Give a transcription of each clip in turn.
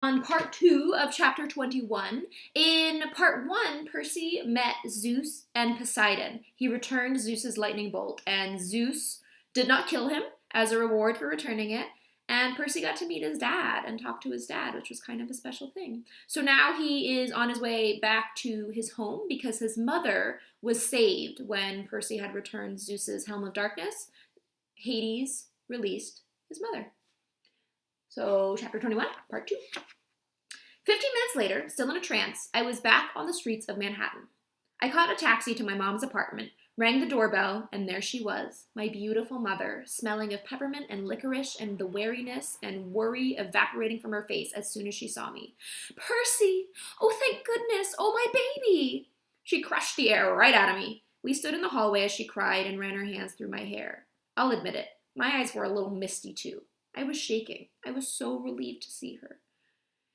On part 2 of chapter 21. In part 1, Percy met Zeus and Poseidon. He returned Zeus's lightning bolt, and Zeus did not kill him as a reward for returning it. And Percy got to meet his dad and talk to his dad, which was kind of a special thing. So now he is on his way back to his home because his mother was saved when Percy had returned Zeus's Helm of Darkness. Hades released his mother. So, chapter 21, part 2. 15 minutes later, still in a trance, I was back on the streets of Manhattan. I caught a taxi to my mom's apartment, rang the doorbell, and there she was, my beautiful mother, smelling of peppermint and licorice and the wariness and worry evaporating from her face as soon as she saw me. "Percy! Oh, thank goodness! Oh, my baby!" She crushed the air right out of me. We stood in the hallway as she cried and ran her hands through my hair. I'll admit it, my eyes were a little misty too. I was shaking. I was so relieved to see her.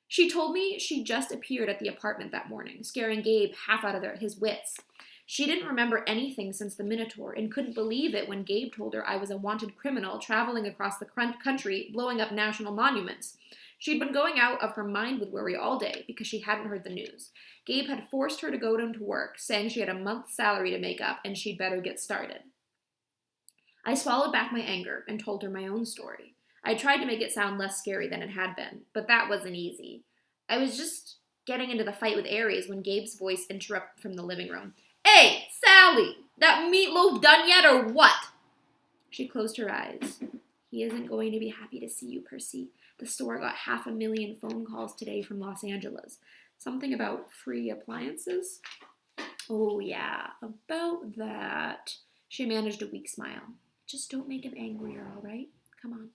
She told me she just appeared at the apartment that morning, scaring Gabe half out of his wits. She didn't remember anything since the Minotaur and couldn't believe it when Gabe told her I was a wanted criminal traveling across the country, blowing up national monuments. She'd been going out of her mind with worry all day because she hadn't heard the news. Gabe had forced her to go into work, saying she had a month's salary to make up and she'd better get started. I swallowed back my anger and told her my own story. I tried to make it sound less scary than it had been, but that wasn't easy. I was just getting into the fight with Ares when Gabe's voice interrupted from the living room. "Hey, Sally! That meatloaf done yet or what?" She closed her eyes. "He isn't going to be happy to see you, Percy. The store got 500,000 phone calls today from Los Angeles. Something about free appliances?" "Oh, yeah, about that." She managed a weak smile. "Just don't make him angrier, all right? Come on."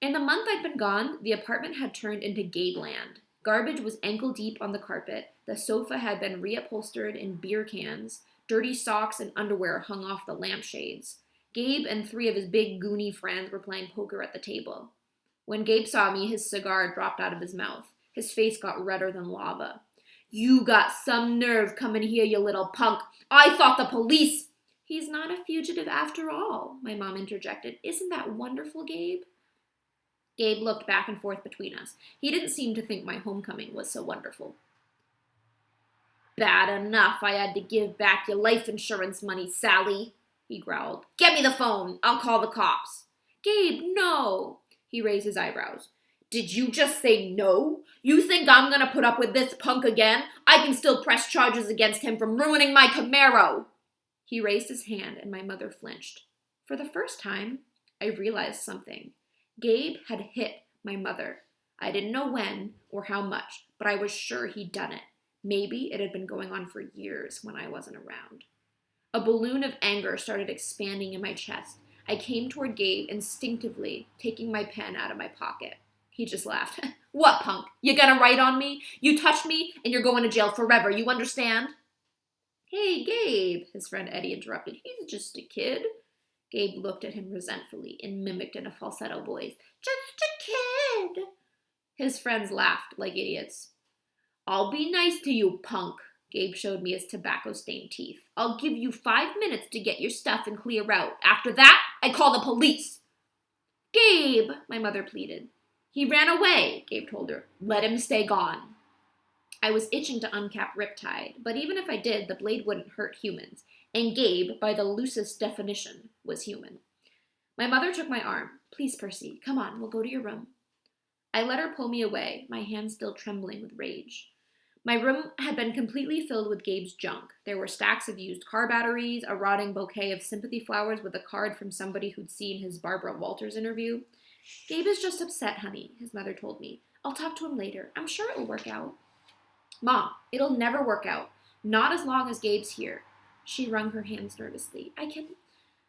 In the month I'd been gone, the apartment had turned into Gabeland. Garbage was ankle-deep on the carpet, the sofa had been reupholstered in beer cans, dirty socks and underwear hung off the lampshades. Gabe and 3 of his big goony friends were playing poker at the table. When Gabe saw me, his cigar dropped out of his mouth. His face got redder than lava. "You got some nerve coming here, you little punk. I thought the police—" "He's not a fugitive after all," my mom interjected. "Isn't that wonderful, Gabe?" Gabe looked back and forth between us. He didn't seem to think my homecoming was so wonderful. "Bad enough I had to give back your life insurance money, Sally," he growled. "Get me the phone. I'll call the cops." "Gabe, no." He raised his eyebrows. "Did you just say no? You think I'm gonna put up with this punk again? I can still press charges against him from ruining my Camaro." He raised his hand and my mother flinched. For the first time, I realized something. Gabe had hit my mother. I didn't know when or how much, but I was sure he'd done it. Maybe it had been going on for years when I wasn't around. A balloon of anger started expanding in my chest. I came toward Gabe instinctively, taking my pen out of my pocket. He just laughed. "What, punk? You gonna write on me? You touched me and you're going to jail forever, you understand?" "Hey, Gabe," his friend Eddie interrupted. "He's just a kid." Gabe looked at him resentfully and mimicked in a falsetto voice. "Just a kid." His friends laughed like idiots. "I'll be nice to you, punk." Gabe showed me his tobacco-stained teeth. "I'll give you 5 minutes to get your stuff and clear out. After that, I call the police." "Gabe," my mother pleaded. "He ran away," Gabe told her. "Let him stay gone." I was itching to uncap Riptide, but even if I did, the blade wouldn't hurt humans. And Gabe, by the loosest definition, was human. My mother took my arm. "Please, Percy, come on, we'll go to your room." I let her pull me away, my hands still trembling with rage. My room had been completely filled with Gabe's junk. There were stacks of used car batteries, a rotting bouquet of sympathy flowers with a card from somebody who'd seen his Barbara Walters interview. "Gabe is just upset, honey," his mother told me. "I'll talk to him later. I'm sure it will work out." "Mom, it'll never work out. Not as long as Gabe's here." She wrung her hands nervously.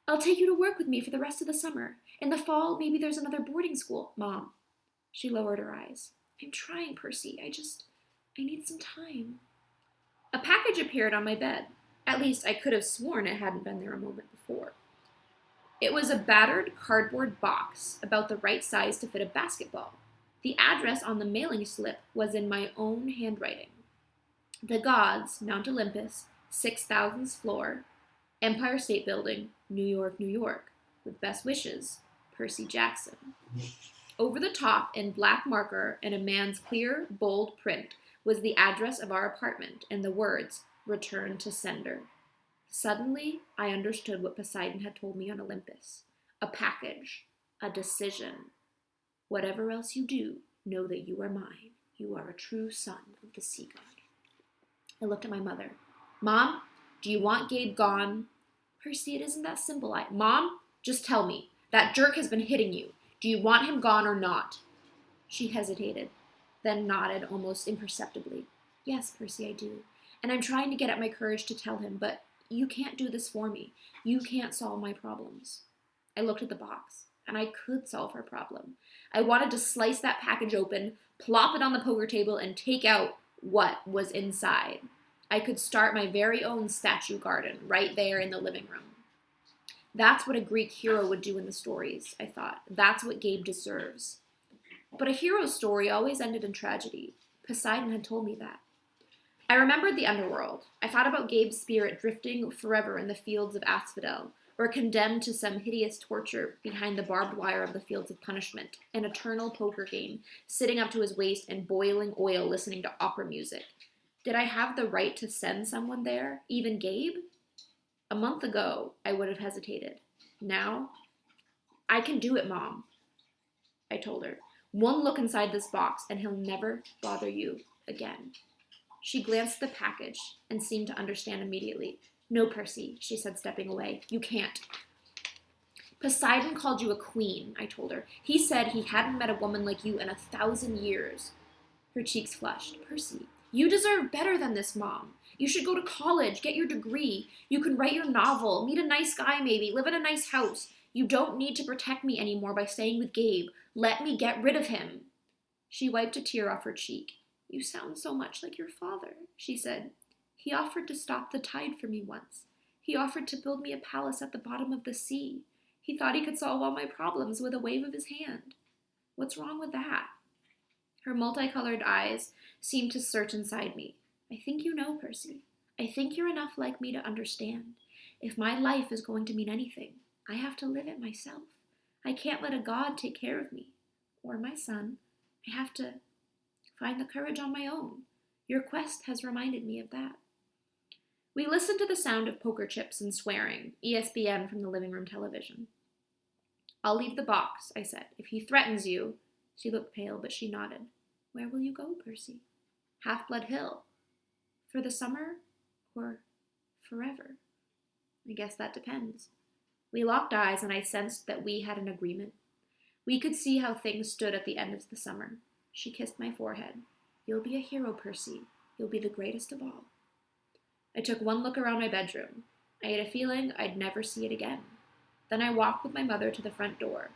I'll take you to work with me for the rest of the summer. In the fall, maybe there's another boarding school." "Mom." She lowered her eyes. "I'm trying, Percy. I need some time." A package appeared on my bed. At least I could have sworn it hadn't been there a moment before. It was a battered cardboard box, about the right size to fit a basketball. The address on the mailing slip was in my own handwriting. The Gods, Mount Olympus, 6,000th floor, Empire State Building, New York, New York. With best wishes, Percy Jackson. Over the top, in black marker and a man's clear, bold print, was the address of our apartment and the words, "Return to sender." Suddenly, I understood what Poseidon had told me on Olympus. A package, a decision. Whatever else you do, know that you are mine. You are a true son of the sea god. I looked at my mother. Mom, do you want Gabe gone? Percy, it isn't that simple. Mom, just tell me. That jerk has been hitting you. Do you want him gone or not? She hesitated, then nodded almost imperceptibly. Yes, Percy, I do. And I'm trying to get up my courage to tell him, but you can't do this for me. You can't solve my problems. I looked at the box, and I could solve her problem. I wanted to slice that package open, plop it on the poker table, and take out what was inside. I could start my very own statue garden right there in the living room. That's what a Greek hero would do in the stories, I thought. That's what Gabe deserves. But a hero's story always ended in tragedy. Poseidon had told me that. I remembered the underworld. I thought about Gabe's spirit drifting forever in the fields of asphodel, or condemned to some hideous torture behind the barbed wire of the fields of punishment, an eternal poker game, sitting up to his waist in boiling oil listening to opera music. Did I have the right to send someone there, even Gabe? A month ago, I would have hesitated. Now, I can do it, Mom, I told her. One look inside this box, and he'll never bother you again. She glanced at the package and seemed to understand immediately. No, Percy, she said, stepping away. You can't. Poseidon called you a queen, I told her. He said he hadn't met a woman like you in 1,000 years. Her cheeks flushed. Percy, you deserve better than this, Mom. You should go to college, get your degree. You can write your novel, meet a nice guy maybe, live in a nice house. You don't need to protect me anymore by staying with Gabe. Let me get rid of him. She wiped a tear off her cheek. You sound so much like your father, she said. He offered to stop the tide for me once. He offered to build me a palace at the bottom of the sea. He thought he could solve all my problems with a wave of his hand. What's wrong with that? Her multicolored eyes seemed to search inside me. I think you know, Percy. I think you're enough like me to understand. If my life is going to mean anything, I have to live it myself. I can't let a god take care of me. Or my son. I have to find the courage on my own. Your quest has reminded me of that. We listened to the sound of poker chips and swearing, ESPN from the living room television. I'll leave the box, I said. If he threatens you. She looked pale, but she nodded. Where will you go, Percy? Half-Blood Hill. For the summer or forever? I guess that depends. We locked eyes, and I sensed that we had an agreement. We could see how things stood at the end of the summer. She kissed my forehead. You'll be a hero, Percy. You'll be the greatest of all. I took one look around my bedroom. I had a feeling I'd never see it again. Then I walked with my mother to the front door.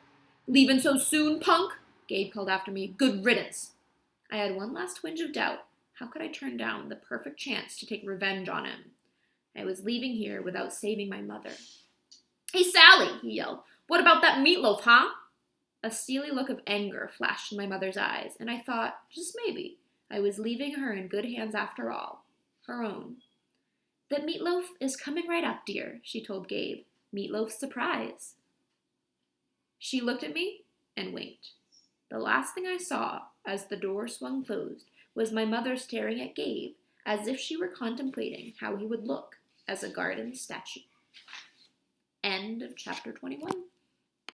Leaving so soon, punk? Gabe called after me. Good riddance. I had one last twinge of doubt. How could I turn down the perfect chance to take revenge on him? I was leaving here without saving my mother. Hey, Sally, he yelled. What about that meatloaf, huh? A steely look of anger flashed in my mother's eyes, and I thought, just maybe, I was leaving her in good hands after all. Her own. The meatloaf is coming right up, dear, she told Gabe. Meatloaf's surprise. She looked at me and winked. The last thing I saw, as the door swung closed, was my mother staring at Gabe, as if she were contemplating how he would look as a garden statue. End of chapter 21.